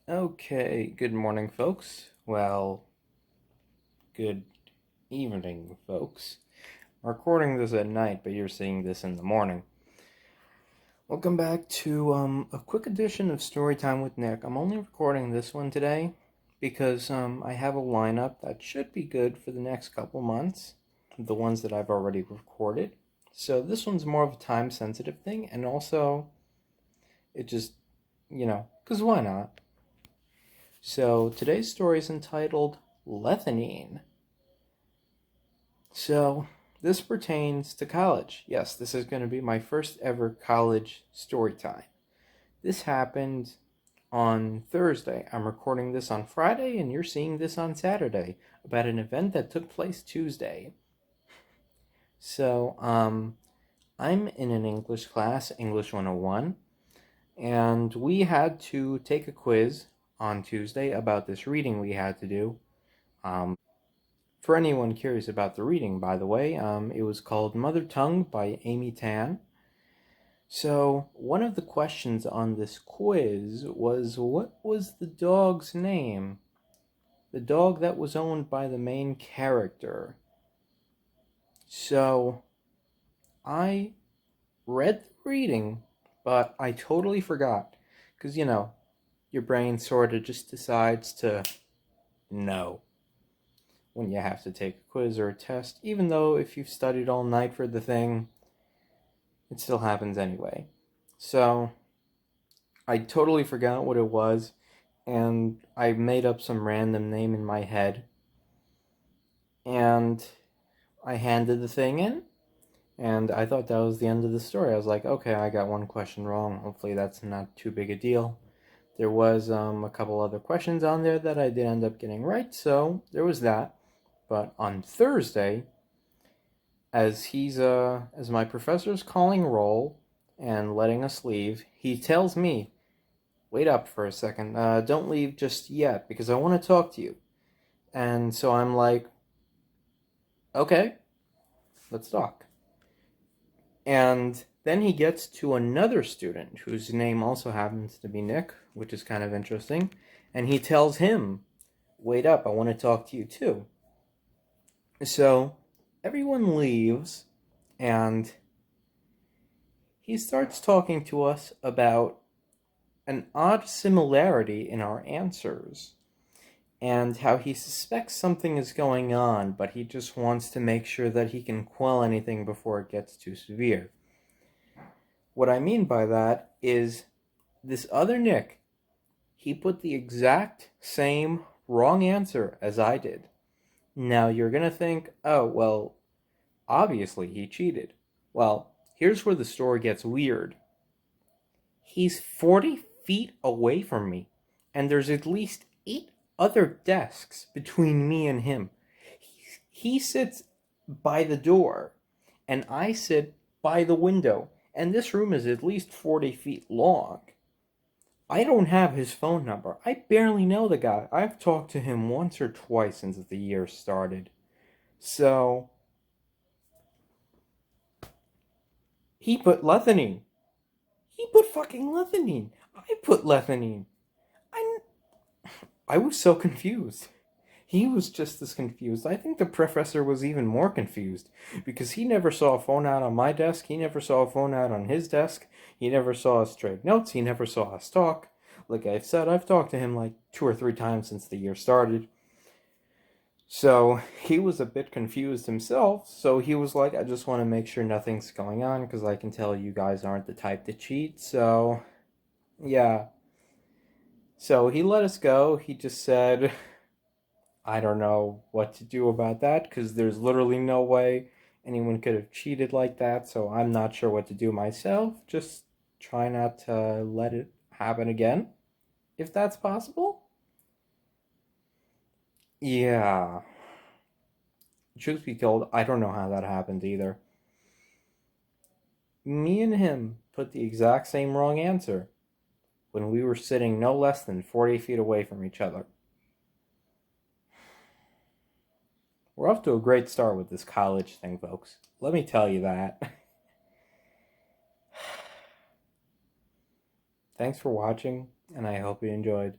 Okay, good morning, folks. Well, good evening, folks. I'm recording this at night, but you're seeing this in the morning. Welcome back to a quick edition of Storytime with Nick. I'm only recording this one today because I have a lineup that should be good for the next couple months, the ones that I've already recorded. So this one's more of a time-sensitive thing, and also it just, because why not? So today's story is entitled Lethanine. So this pertains to college. Yes, this is going to be my first ever college story time. This happened on Thursday. I'm recording this on Friday, and you're seeing this on Saturday about an event that took place Tuesday. So, I'm in an English class, English 101, and we had to take a quiz on Tuesday about this reading we had to do. For anyone curious about the reading, by the way, it was called Mother Tongue by Amy Tan. So, one of the questions on this quiz was, what was the dog's name? The dog that was owned by the main character. So, I read the reading, but I totally forgot. Because, your brain sort of just decides to know when you have to take a quiz or a test, even though if you've studied all night for the thing, it still happens anyway. So I totally forgot what it was, and I made up some random name in my head, and I handed the thing in, and I thought that was the end of the story. I was like, okay, I got one question wrong. Hopefully that's not too big a deal. There was a couple other questions on there that I did end up getting right, so there was that. But on Thursday, as my professor's calling roll and letting us leave, he tells me, "Wait up for a second. Don't leave just yet because I want to talk to you." And so I'm like, "Okay, let's talk." And then he gets to another student whose name also happens to be Nick, which is kind of interesting, and he tells him, "Wait up, I want to talk to you too." So everyone leaves, and he starts talking to us about an odd similarity in our answers and how he suspects something is going on, but he just wants to make sure that he can quell anything before it gets too severe. What I mean by that is this other Nick, he put the exact same wrong answer as I did. Now you're going to think, oh, well, obviously he cheated. Well, here's where the story gets weird. He's 40 feet away from me, and there's at least 8 other desks between me and him. He sits by the door, and I sit by the window, and this room is at least 40 feet long. I don't have his phone number. I barely know the guy. I've talked to him once or twice since the year started. So, he put lethanine. He put fucking lethanine. I put lethanine. I I was so confused. He was just as confused. I think the professor was even more confused because he never saw a phone out on my desk. He never saw a phone out on his desk. He never saw us trade notes. He never saw us talk. Like I've said, I've talked to him like 2 or 3 times since the year started. So he was a bit confused himself. So he was like, I just want to make sure nothing's going on because I can tell you guys aren't the type to cheat. So, yeah. So he let us go. He just said, I don't know what to do about that because there's literally no way anyone could have cheated like that. So I'm not sure what to do myself. Just try not to let it happen again, if that's possible. Yeah. Truth be told, I don't know how that happened either. Me and him put the exact same wrong answer when we were sitting no less than 40 feet away from each other. We're off to a great start with this college thing, folks. Let me tell you that. Thanks for watching, and I hope you enjoyed.